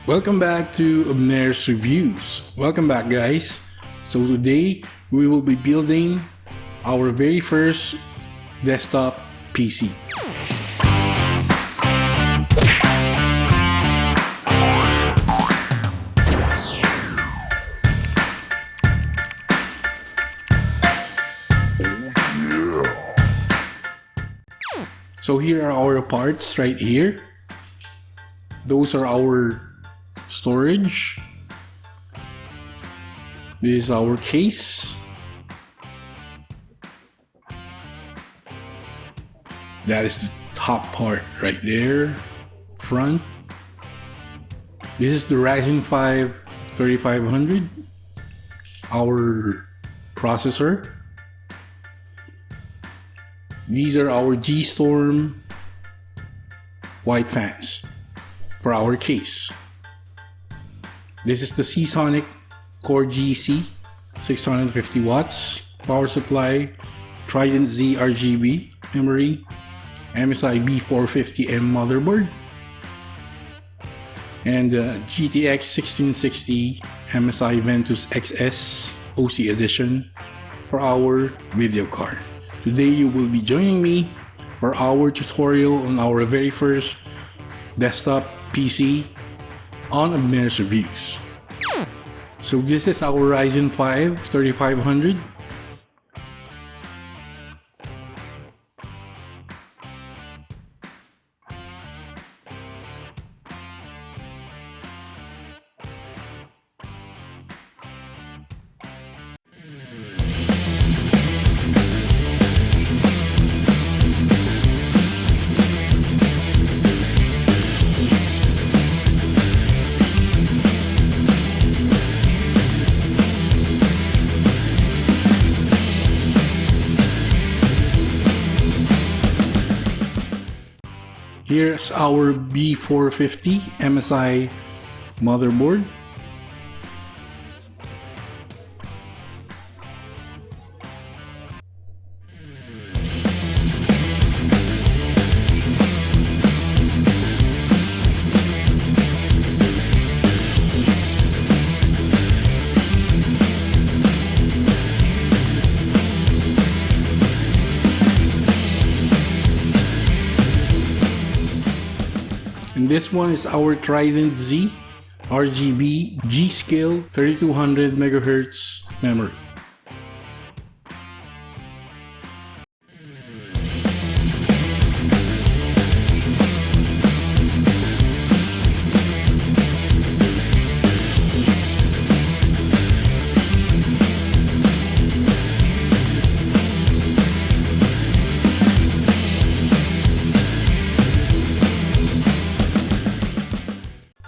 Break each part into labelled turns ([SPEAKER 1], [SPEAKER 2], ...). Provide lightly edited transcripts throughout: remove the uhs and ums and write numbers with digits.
[SPEAKER 1] Welcome back to Abner's Reviews. Welcome back, guys. So today we will be building our very first desktop PC. So here are our parts right here. Those are our storage. This is our case. That is the top part right there, front. This is the Ryzen 5 3500, our processor. These are our GStorm white fans for our case. This is the Seasonic Core GC 650 watts power supply, Trident Z RGB memory, MSI B450M motherboard, and GTX 1660 MSI Ventus XS OC edition for our video card. Today you will be joining me for our tutorial on our very first desktop PC on Abner's Reviews. So this is our Ryzen 5 3500. Here's our B450 MSI motherboard. And this one is our Trident Z RGB G-Skill 3200 MHz memory.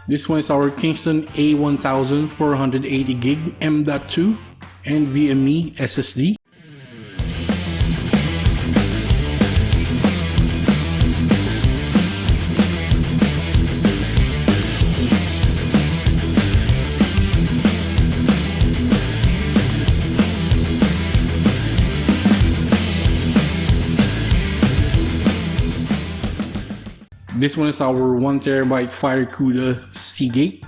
[SPEAKER 1] This one is our Kingston A1480 GB M.2 NVME SSD. This one is our 1TB FireCuda Seagate.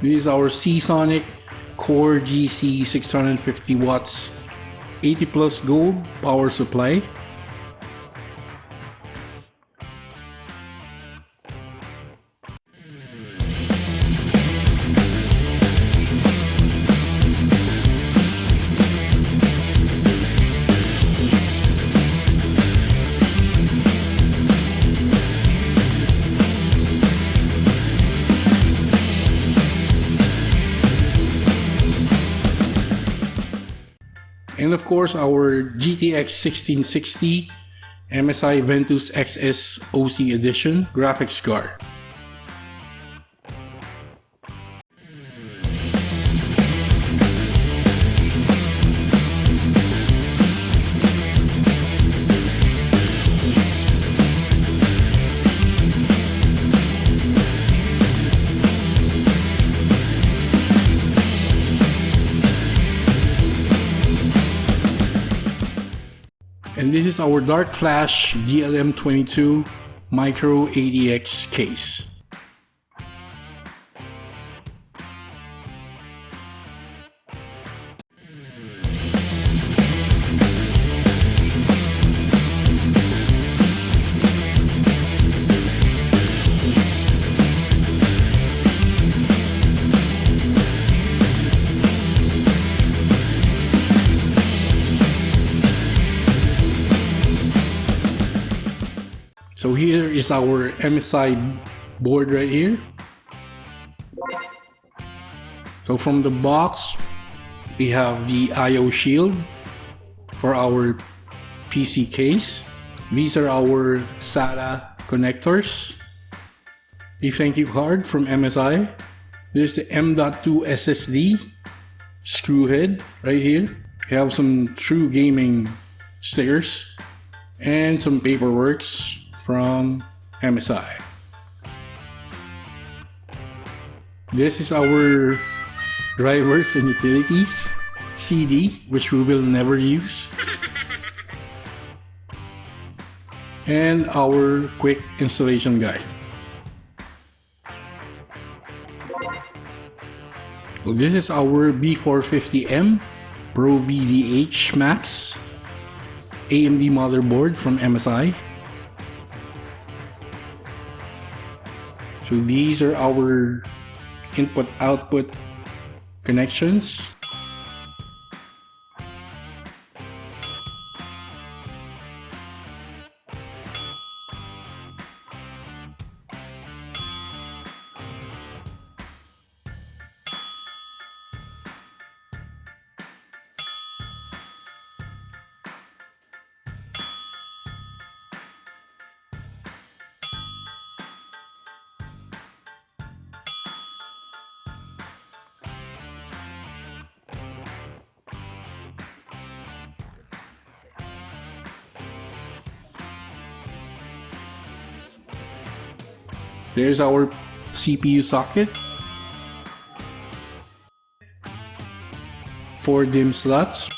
[SPEAKER 1] This is our Seasonic Core GC 650 watts 80 plus gold power supply. And of course our GTX 1660 MSI Ventus XS OC edition graphics card. And this is our darkFlash DLM22 Micro ATX case. So here is our MSI board right here. So from the box, we have the I/O shield for our PC case. These are our SATA connectors. The thank you card from MSI. There's the M.2 SSD screw head right here. We have some true gaming stickers and some paperworks from MSI. This is our drivers and utilities CD, which we will never use, and our quick installation guide. So this is our B450M Pro VDH Max AMD motherboard from MSI. So these are our input-output connections. There's our CPU socket, 4 DIMM slots,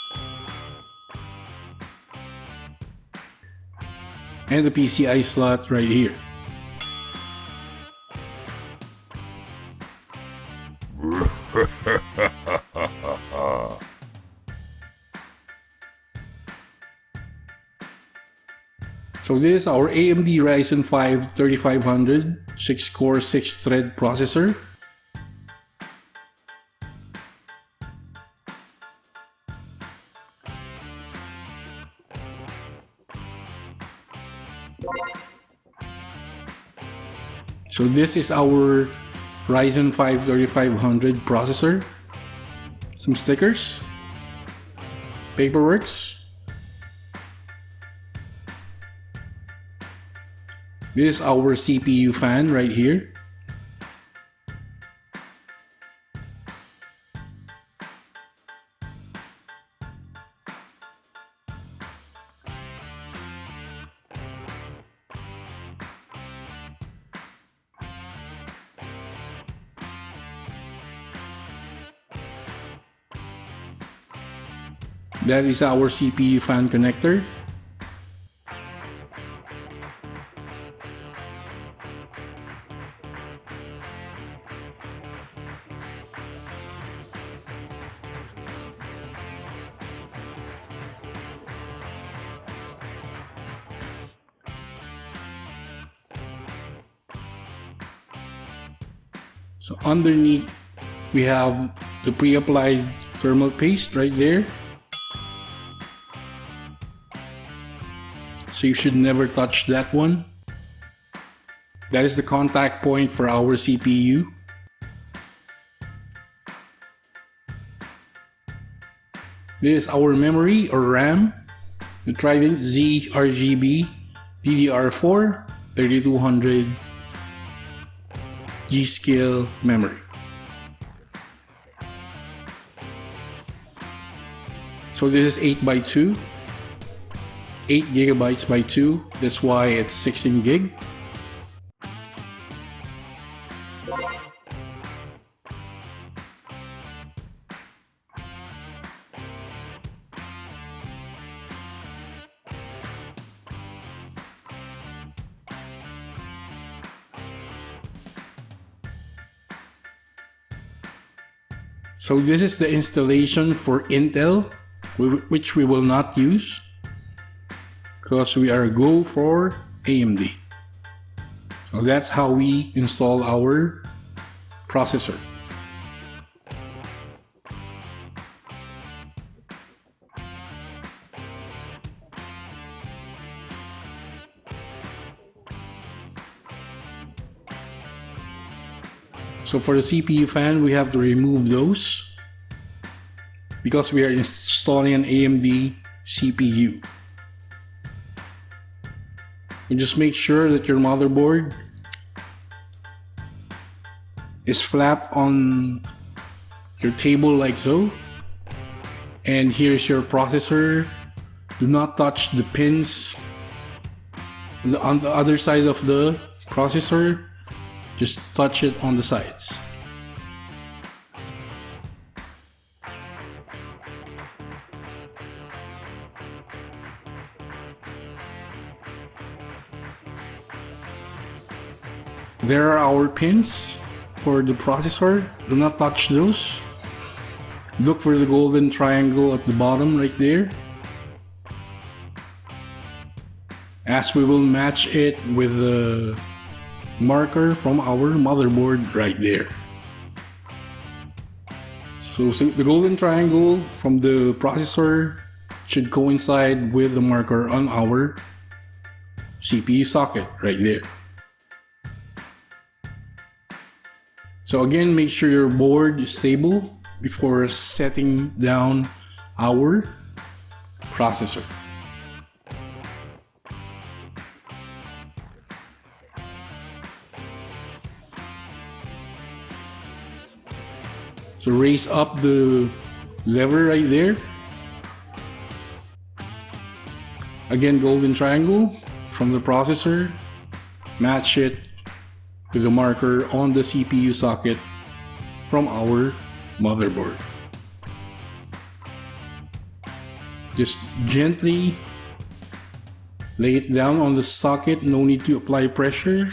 [SPEAKER 1] and the PCI slot right here. So this is our AMD Ryzen 5 3500 6-core 6-thread processor. So this is our Ryzen 5 3500 processor. Some stickers, paperworks. This is our CPU fan right here. That is our CPU fan connector. So underneath, we have the pre-applied thermal paste right there. So you should never touch that one. That is the contact point for our CPU. This is our memory or RAM, the Trident Z RGB DDR4 3200 G-Skill memory. So this is 8x2, 8 gigabytes by 2, that's why it's 16 gig. So this is the installation for Intel, which we will not use because we are go for AMD. So that's how we install our processor. So for the CPU fan, we have to remove those because we are installing an AMD CPU. And just make sure that your motherboard is flat on your table like so. And here's your processor. Do not touch the pins on the other side of the processor. Just touch it on the sides. There are our pins for the processor. Do not touch those. Look for the golden triangle at the bottom right there, as we will match it with the marker from our motherboard right there. So the golden triangle from the processor should coincide with the marker on our CPU socket right there. So again, make sure your board is stable before setting down our processor. So raise up the lever right there. Again, golden triangle from the processor. Match it with the marker on the CPU socket from our motherboard. Just gently lay it down on the socket, no need to apply pressure.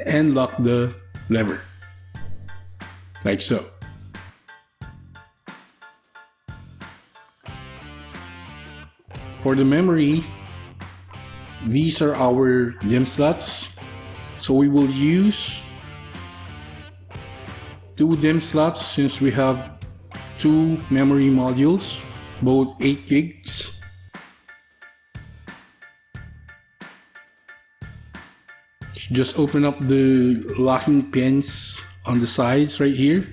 [SPEAKER 1] And lock the lever, like so. For the memory, these are our DIMM slots. So we will use 2 DIMM slots since we have 2 memory modules, both 8 gigs. Just open up the locking pins on the sides right here.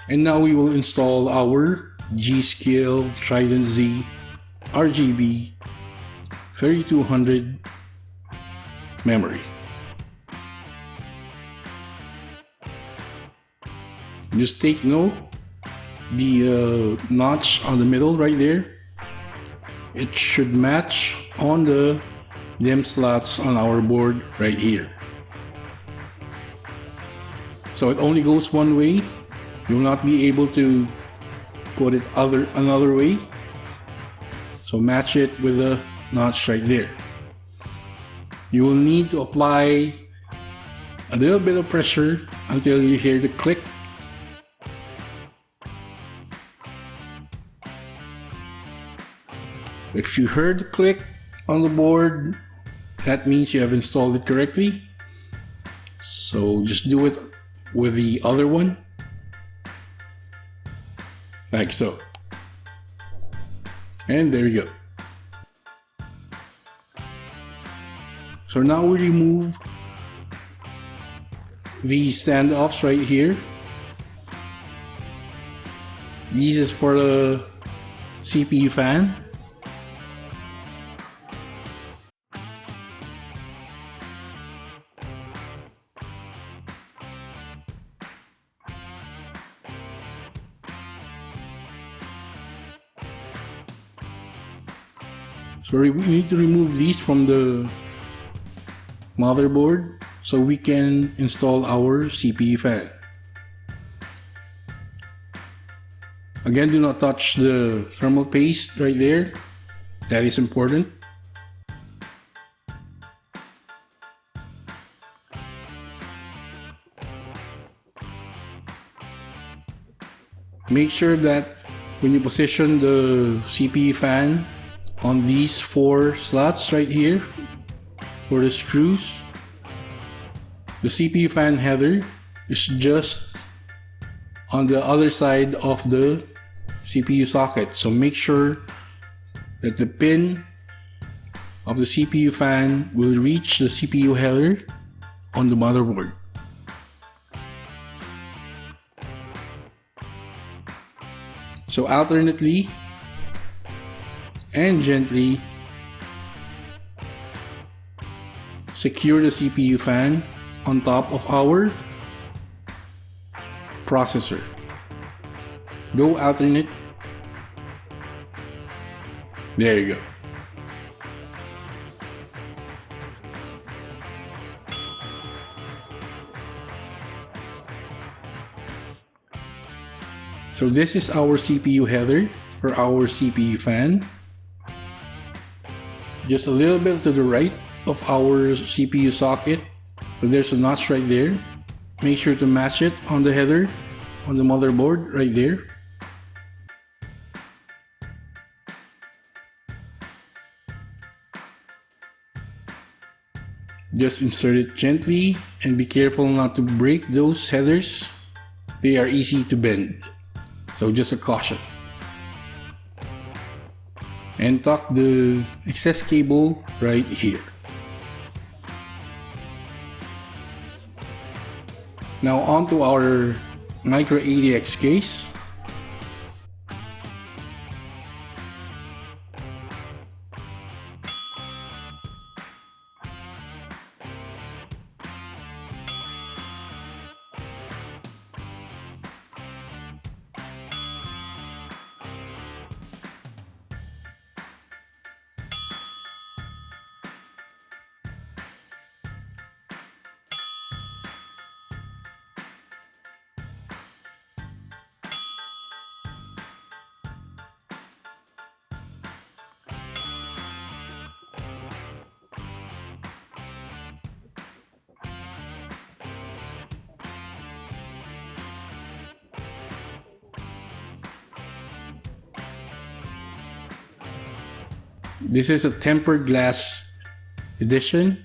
[SPEAKER 1] And now we will install our G.Skill Trident Z RGB 3200 memory. Just take note, the notch on the middle right there, it should match on the DIMM slots on our board right here. So it only goes one way. You will not be able to put it another way. So match it with a notch right there. You will need to apply a little bit of pressure until you hear the click. If you heard the click on the board, that means you have installed it correctly. So just do it with the other one, like so. And there you go. So now we remove these standoffs right here. This is for the CPU fan. So we need to remove these from the motherboard so we can install our CPU fan. Again, do not touch the thermal paste right there. That is important. Make sure that when you position the CPU fan on these 4 slots right here for the screws, the CPU fan header is just on the other side of the CPU socket. So make sure that the pin of the CPU fan will reach the CPU header on the motherboard. So alternately and gently secure the CPU fan on top of our processor. Go alternate. There you go. So this is our CPU header for our CPU fan. Just a little bit to the right of our CPU socket. So there's a notch right there. Make sure to match it on the header on the motherboard right there. Just insert it gently and be careful not to break those headers. They are easy to bend. So just a caution. And tuck the excess cable right here. Now onto our micro ATX case. This is a tempered glass edition.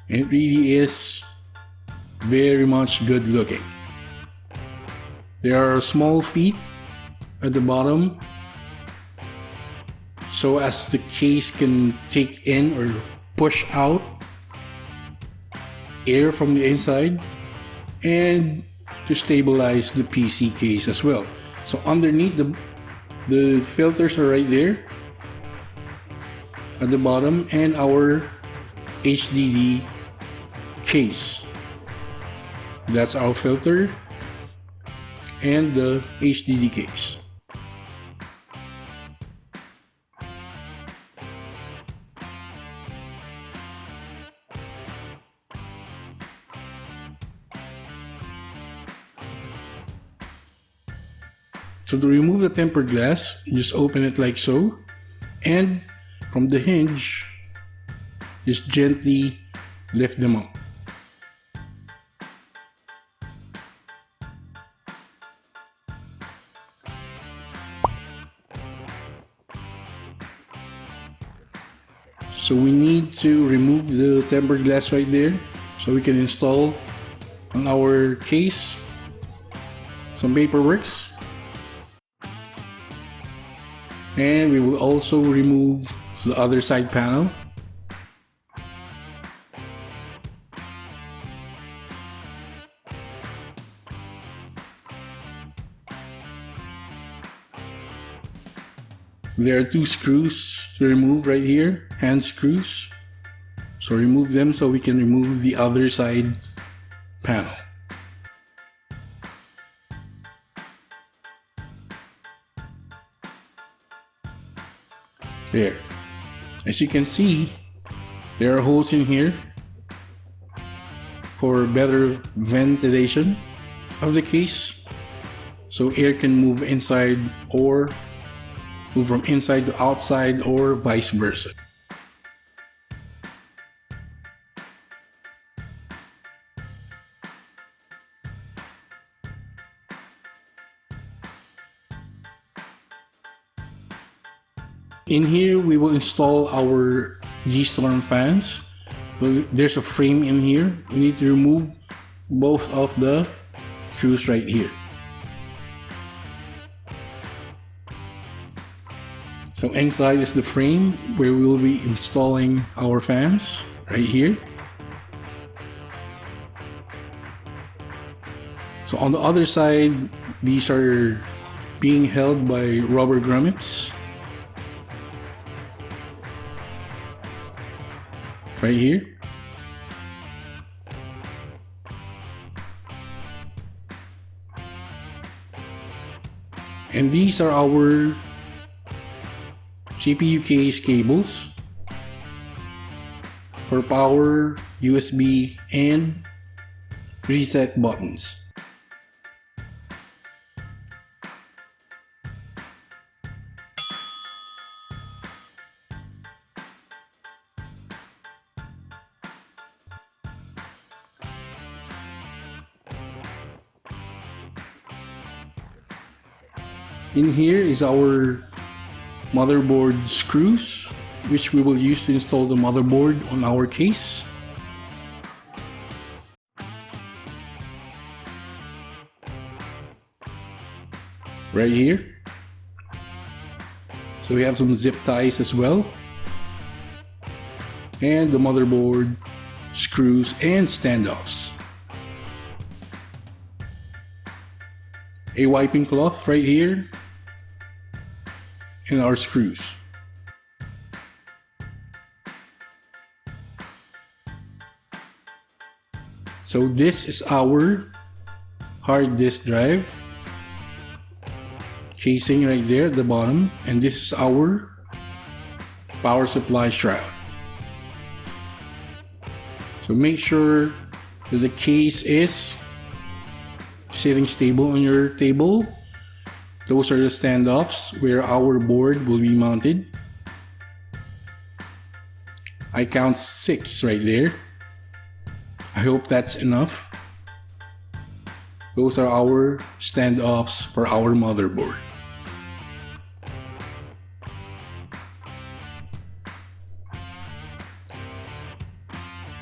[SPEAKER 1] It really is very much good looking. There are small feet at the bottom so as the case can take in or push out air from the inside and to stabilize the PC case as well. So underneath the filters are right there at the bottom, and our HDD case. That's our filter and the HDD case. So to remove the tempered glass, you just open it like so, and from the hinge, just gently lift them up. So we need to remove the tempered glass right there so we can install on our case some paperworks. And we will also remove the other side panel. There are 2 screws to remove right here, hand screws. So remove them so we can remove the other side panel. There. As you can see, there are holes in here for better ventilation of the case, so air can move inside or move from inside to outside or vice versa. In here, we will install our GStorm fans. So there's a frame in here. We need to remove both of the screws right here. So inside is the frame where we will be installing our fans right here. So on the other side, these are being held by rubber grommets right here. And these are our CPU case cables for power, USB, and reset buttons. In here is our motherboard screws, which we will use to install the motherboard on our case. Right here. So we have some zip ties as well. And the motherboard screws and standoffs. A wiping cloth right here. And our screws. So this is our hard disk drive casing right there at the bottom, and this is our power supply shroud. So make sure that the case is sitting stable on your table. Those are the standoffs where our board will be mounted. I count 6 right there. I hope that's enough. Those are our standoffs for our motherboard.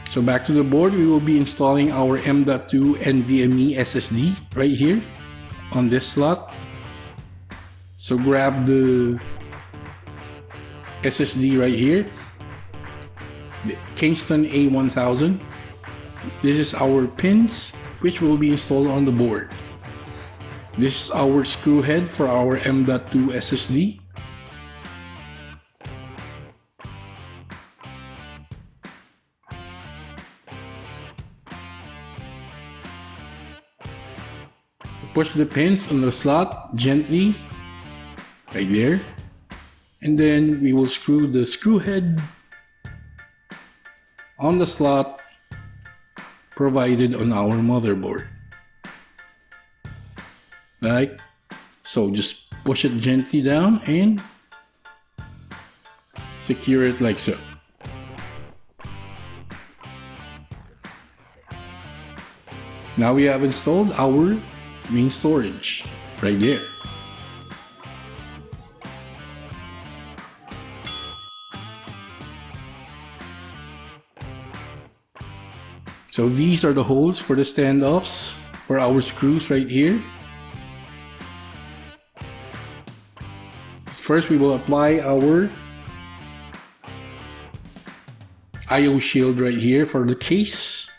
[SPEAKER 1] So back to the board, we will be installing our M.2 NVMe SSD right here on this slot. So grab the SSD right here, the Kingston A1000. This is our pins which will be installed on the board. This is our screw head for our M.2 SSD. Push the pins on the slot gently. Right there, and then we will screw the screw head on the slot provided on our motherboard, like so. Just push it gently down and secure it like so. Now we have installed our main storage right there. So these are the holes for the standoffs for our screws right here. First, we will apply our I/O shield right here for the case.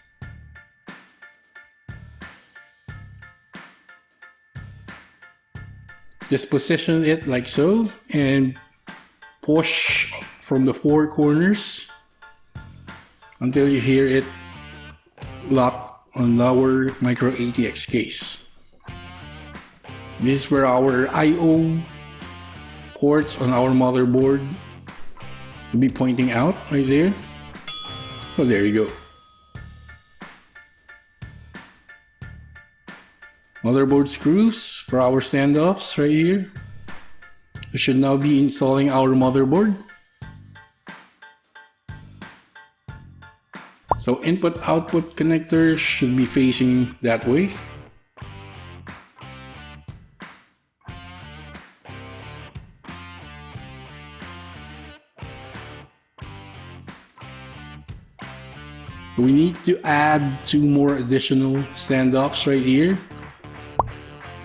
[SPEAKER 1] Just position it like so and push from the 4 corners until you hear it lock on our micro ATX case. This is where our I/O ports on our motherboard will be pointing out right there. So there you go. Motherboard screws for our standoffs right here. We should now be installing our motherboard. So input-output connectors should be facing that way. We need to add 2 more additional standoffs right here.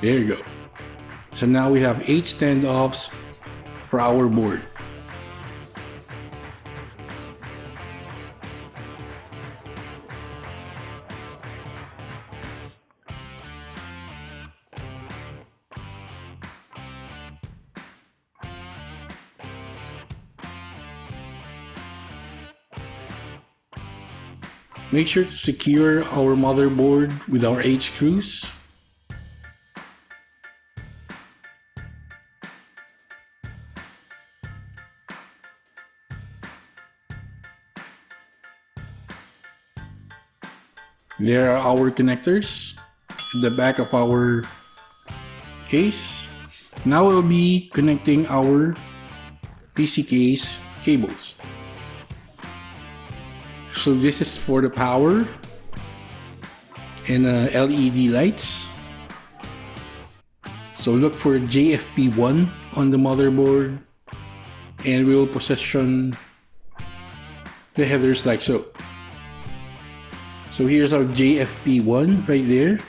[SPEAKER 1] There you go. So now we have 8 standoffs for our board. Make sure to secure our motherboard with our H screws. There are our connectors at the back of our case. Now we'll be connecting our PC case cables. So this is for the power and LED lights. So look for JFP1 on the motherboard, and we will position the headers like so. So here's our JFP1 right there.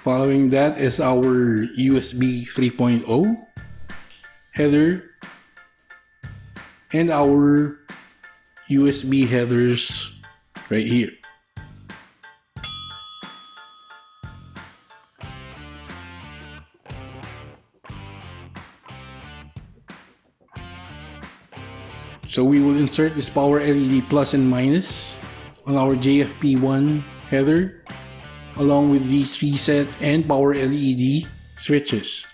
[SPEAKER 1] Following that is our USB 3.0 header and our USB headers right here. So we will insert this power LED plus and minus on our JFP1 header along with these reset and power LED switches.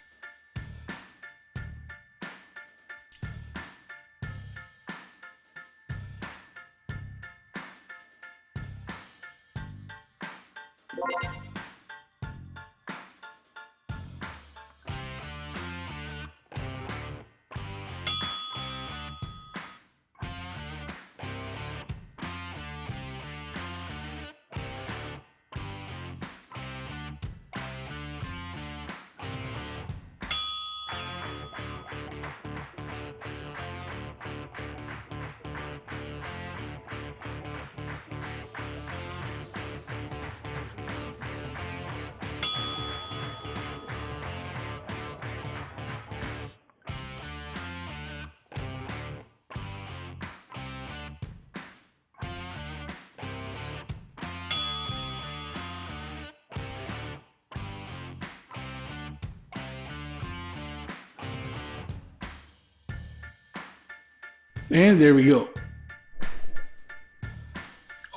[SPEAKER 1] And there we go.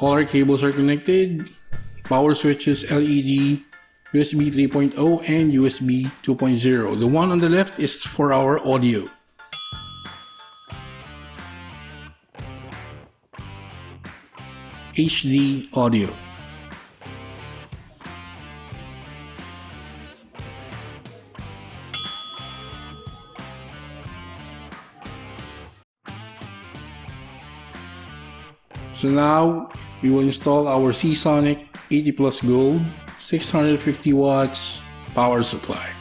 [SPEAKER 1] All our cables are connected. Power switches, LED, USB 3.0 and USB 2.0. The one on the left is for our audio. HD audio. So now we will install our Seasonic 80 Plus Gold 650 watts power supply.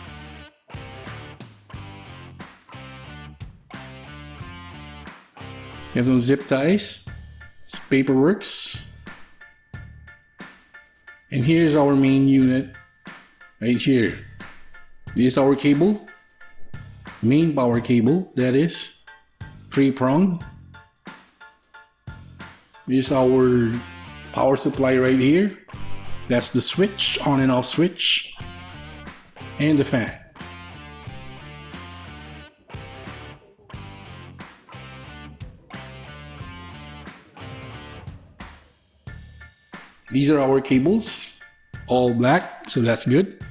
[SPEAKER 1] You have no zip ties, paperworks, and here's our main unit right here. This is our cable, main power cable, that is 3-pronged. This is our power supply right here. That's the switch, on and off switch, and the fan. These are our cables, all black, so that's good.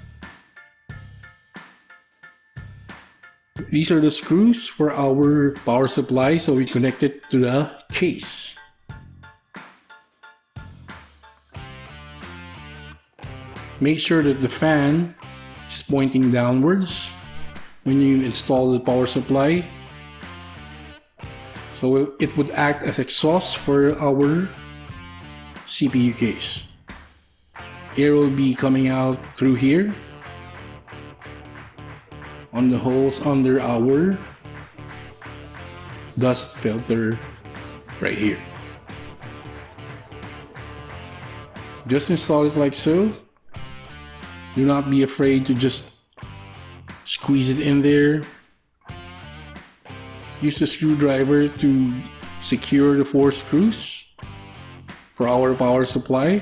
[SPEAKER 1] These are the screws for our power supply, so we connect it to the case. Make sure that the fan is pointing downwards when you install the power supply. So it would act as exhaust for our CPU case. Air will be coming out through here on the holes under our dust filter right here. Just install it like so. Do not be afraid to just squeeze it in there. Use the screwdriver to secure the 4 screws for our power supply.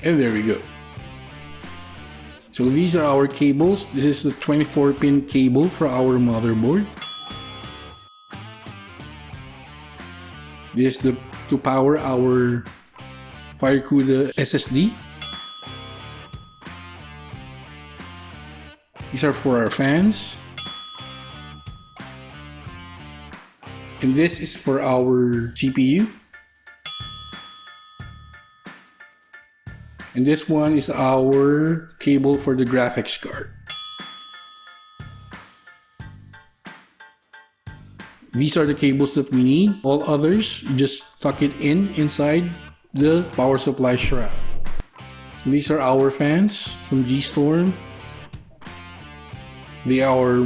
[SPEAKER 1] And there we go. So these are our cables. This is the 24-pin cable for our motherboard. This is to power our FireCuda SSD. These are for our fans. And this is for our CPU. And this one is our cable for the graphics card. These are the cables that we need. All others, you just tuck it inside the power supply shroud. These are our fans from GStorm. They are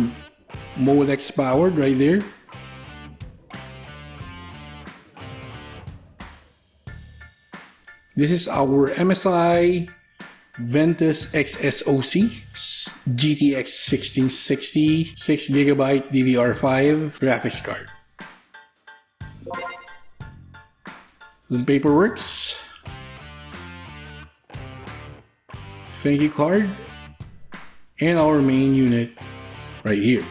[SPEAKER 1] Molex powered right there. This is our MSI Ventus XSOC GTX 1660 6GB DDR5 graphics card. The paperworks, thank you card, and our main unit right here.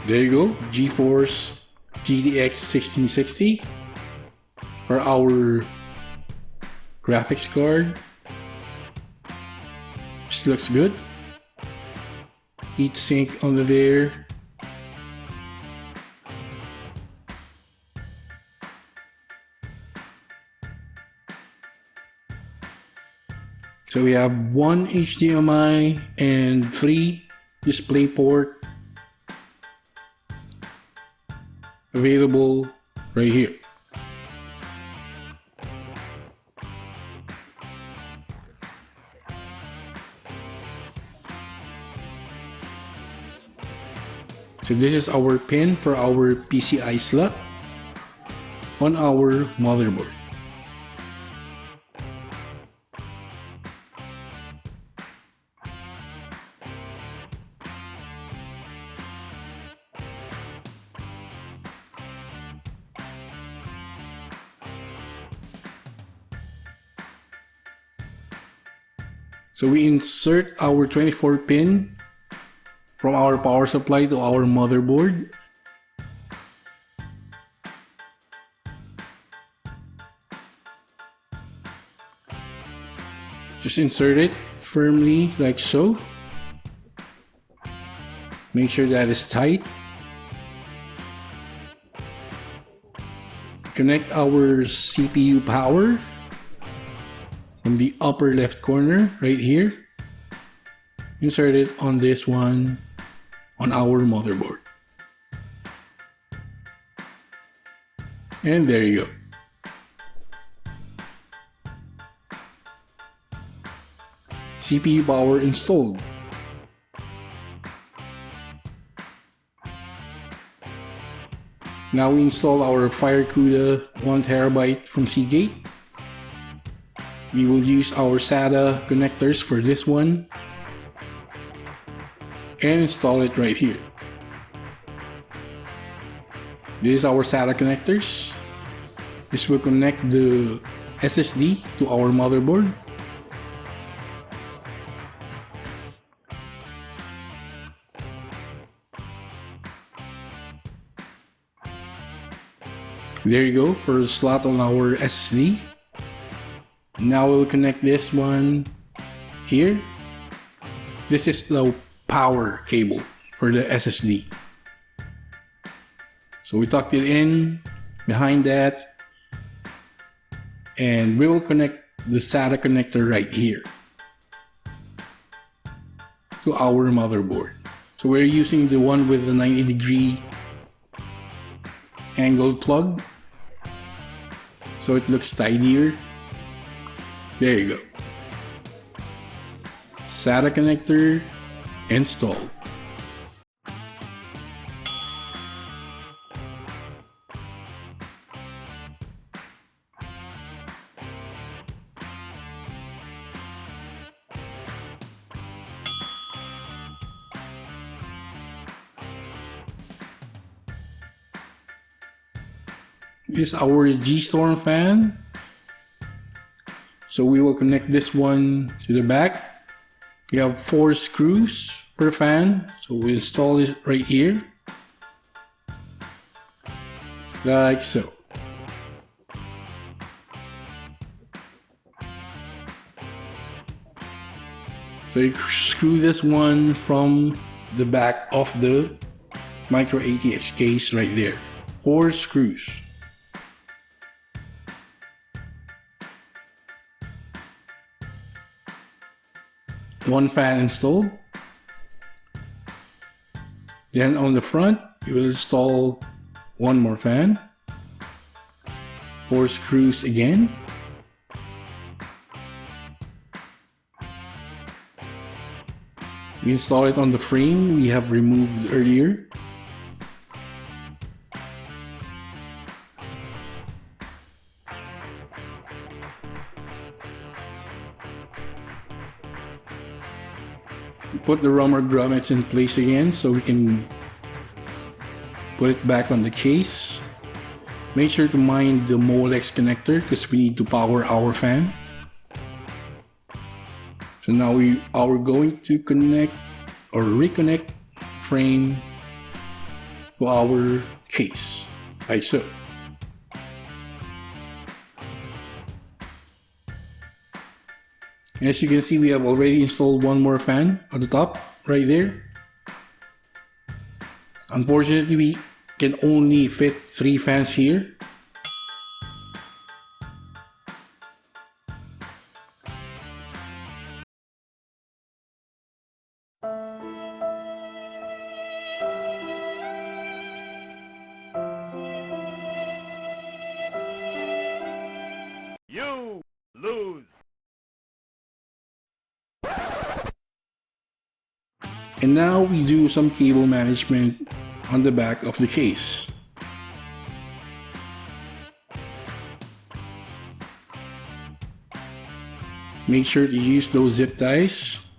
[SPEAKER 1] There you go, GeForce GTX 1660 for our graphics card. This looks good. Heat sink under there. So we have 1 HDMI and 3 DisplayPort available right here. So this is our pin for our PCI slot on our motherboard. So we insert our 24-pin from our power supply to our motherboard. Just insert it firmly like so. Make sure that is tight. Connect our CPU power from the upper left corner right here. Insert it on this one on our motherboard. And there you go. CPU power installed. Now we install our FireCuda 1TB from Seagate. We will use our SATA connectors for this one and install it right here. This is our SATA connectors. This will connect the SSD to our motherboard. There you go for the slot on our SSD. Now we'll connect this one here. This is the power cable for the SSD. So we tucked it in behind that, and we will connect the SATA connector right here to our motherboard. So we're using the one with the 90-degree angled plug, so it looks tidier. There you go. SATA connector installed. This is our GStorm fan. So we will connect this one to the back. We have 4 screws per fan. So we install it right here. Like so. So you screw this one from the back of the micro ATX case right there. 4 screws. One fan installed. Then on the front, you will install one more fan. 4 screws again. We install it on the frame we have removed earlier. Put the rubber grommets in place again so we can put it back on the case. Make sure to mind the Molex connector because we need to power our fan. So now we are going to connect or reconnect frame to our case, like so. As you can see, we have already installed one more fan at the top, right there. Unfortunately, we can only fit 3 fans here.
[SPEAKER 2] You lose.
[SPEAKER 1] And now we do some cable management on the back of the case. Make sure to use those zip ties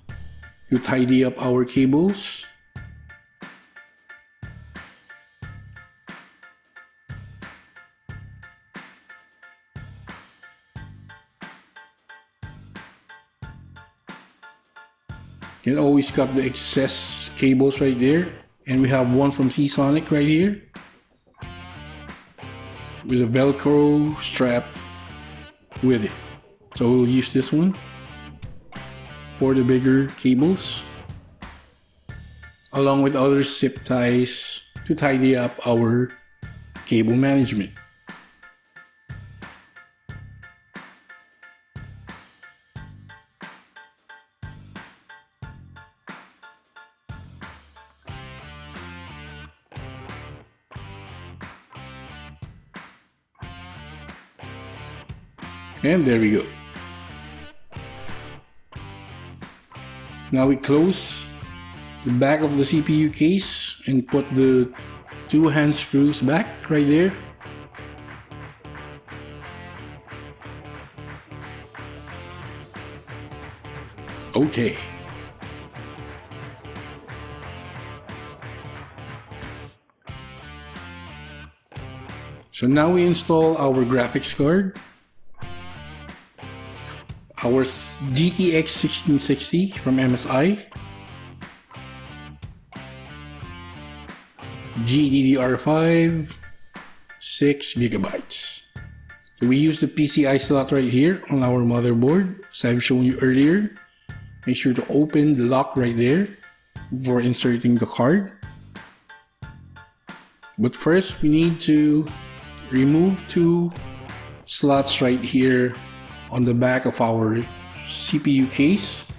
[SPEAKER 1] to tidy up our cables. You can always cut the excess cables right there. And we have one from T-Sonic right here with a Velcro strap with it. So we'll use this one for the bigger cables, along with other zip ties to tidy up our cable management. And there we go. Now we close the back of the CPU case and put the 2 hand screws back right there. Okay. So now we install our graphics card. Our GTX 1660 from MSI, GDDR5, 6 gigabytes. So we use the PCI slot right here on our motherboard, as I've shown you earlier. Make sure to open the lock right there before inserting the card. But first, we need to remove 2 slots right here on the back of our CPU case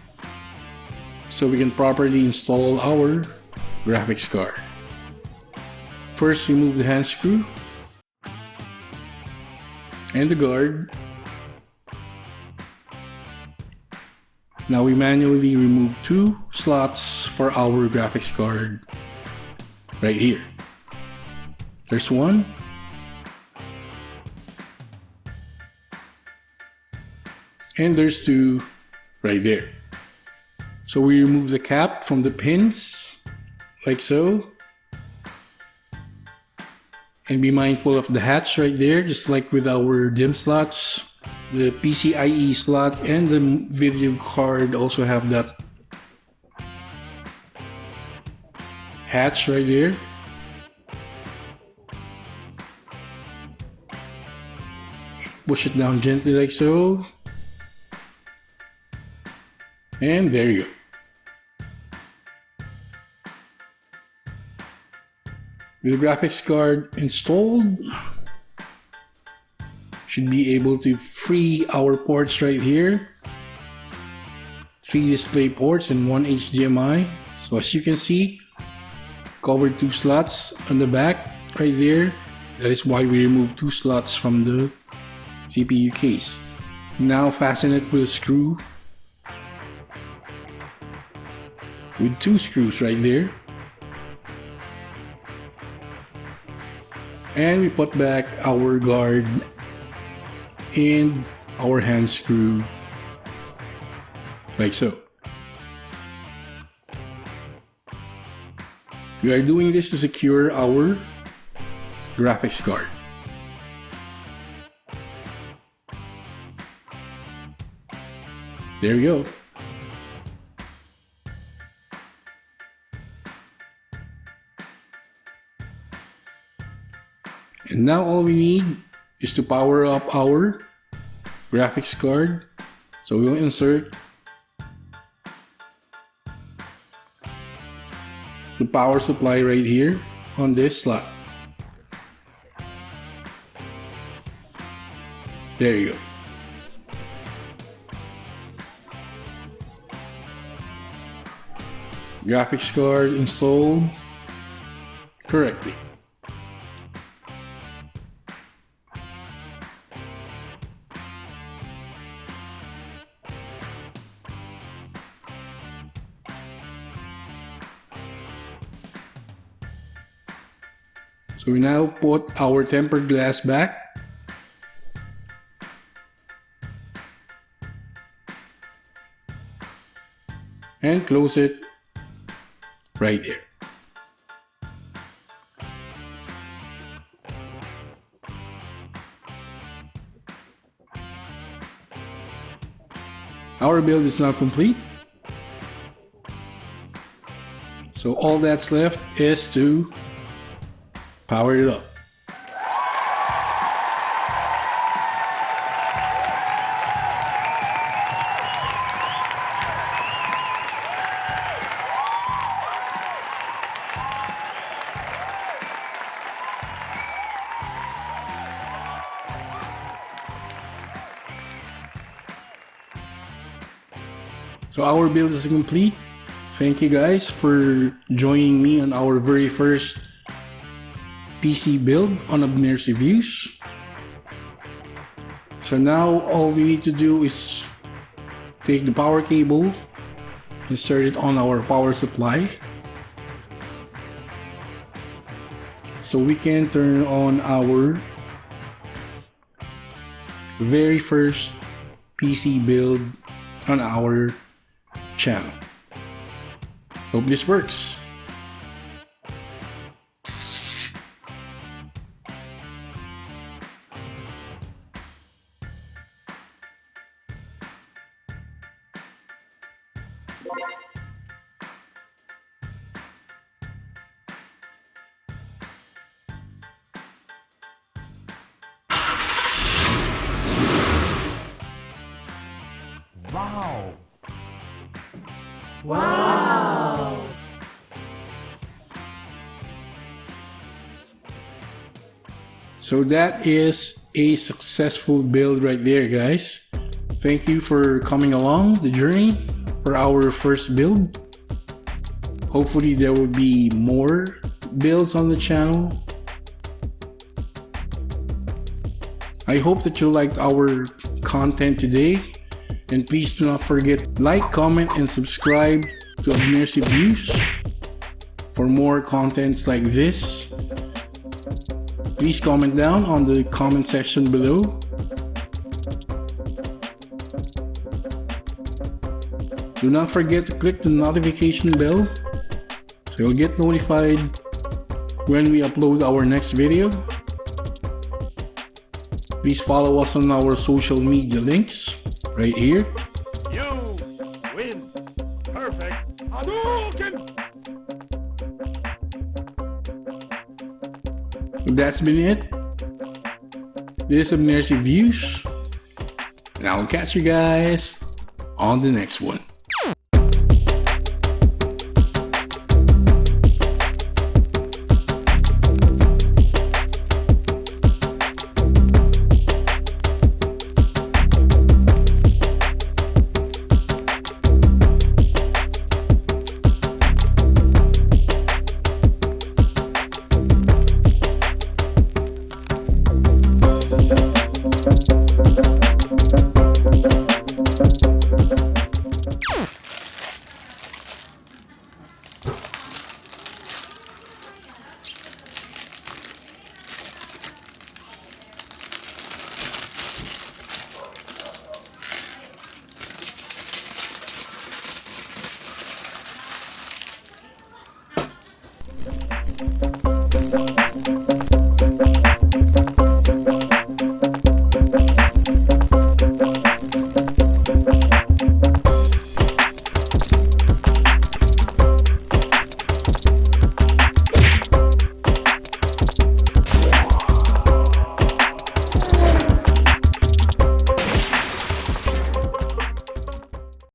[SPEAKER 1] so we can properly install our graphics card. First, remove the hand screw and the guard. Now we manually remove 2 slots for our graphics card right here. There's 1. And there's 2 right there. So we remove the cap from the pins like so. And be mindful of the hatch right there, just like with our DIMM slots. The PCIe slot and the video card also have that hatch right there. Push it down gently like so. And there you go. With the graphics card installed, should be able to free our ports right here. 3 display ports and 1 HDMI. So as you can see, covered 2 slots on the back right there. That is why we removed 2 slots from the CPU case. Now fasten it with a screw. With 2 screws right there. And we put back our guard and our hand screw like so. We are doing this to secure our graphics card. There we go. And now all we need is to power up our graphics card. So we'll insert the power supply right here on this slot. There you go. Graphics card installed correctly. So we now put our tempered glass back. And close it right there. Our build is now complete. So all that's left is to power it up. So our build is complete. Thank you guys for joining me on our very first PC build on Abner's Reviews. So now all we need to do is take the power cable, insert it on our power supply, so we can turn on our very first PC build on our channel. Hope this works.
[SPEAKER 2] Wow!
[SPEAKER 1] So that is a successful build right there, guys. Thank you for coming along the journey for our first build. Hopefully there will be more builds on the channel. I hope that you liked our content today, and please do not forget like, comment, and subscribe to Abner's Reviews for more contents like this. Please comment down on the comment section below. Do not forget to click the notification bell so you'll get notified when we upload our next video. Please follow us on our social media links right here.
[SPEAKER 3] You win. Perfect. Hadouken!
[SPEAKER 1] That's been it. This is Abner's Reviews, and I'll catch you guys on the next one.